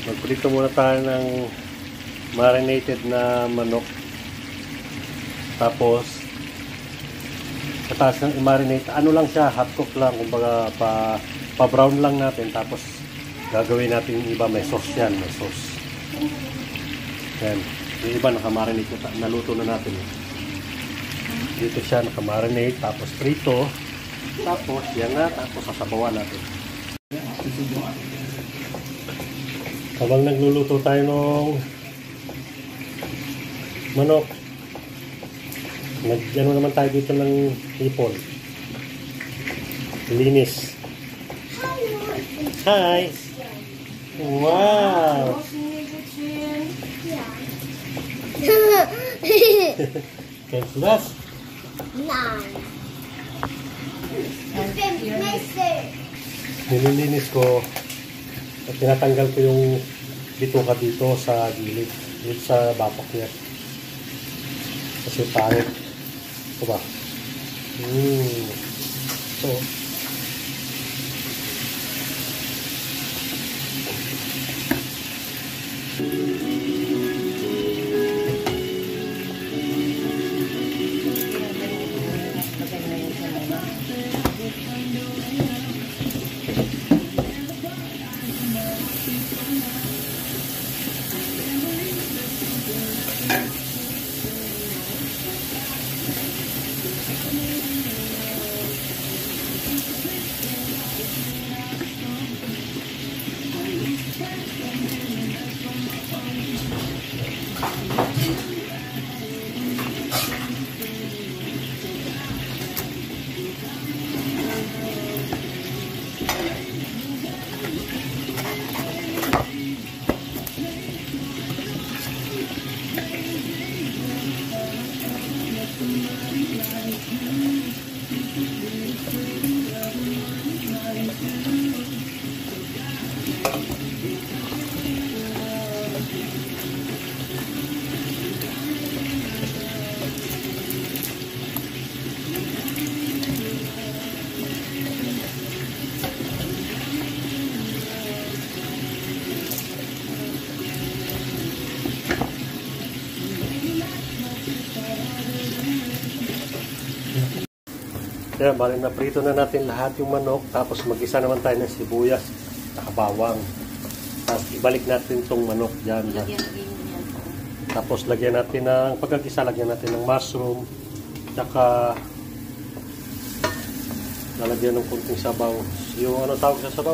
Magprito muna tayo ng marinated na manok. Tapos pataas ng i-marinate, ano lang siya, hot cook lang, kumbaga pa-brown lang natin. Tapos gagawin natin yung iba, may sauce yan, may sauce. Yan, yung iba nakamarinate, naluto na natin. Dito siya nakamarinate, tapos prito. Tapos yan na, tapos sasabawan natin. Habang nagluluto tayo ng manok, ano naman tayo dito ng hipon. Linis. Hi! Wow! Kennst du das? Nein. Nililinis ko at tinatanggal ko yung bituka dito sa gilid, dito sa batok niya. Kasi pangit. Ito ba? So, yan, bali na prito na natin lahat yung manok. Tapos mag-isa naman tayo ng sibuyas, nakabawang. Tapos ibalik natin tong manok dyan. Tapos lagyan natin ng pagkagisa, lagyan natin ng mushroom. Tsaka lalagyan ng kunting sabaw. Yung ano tawag sa sabaw?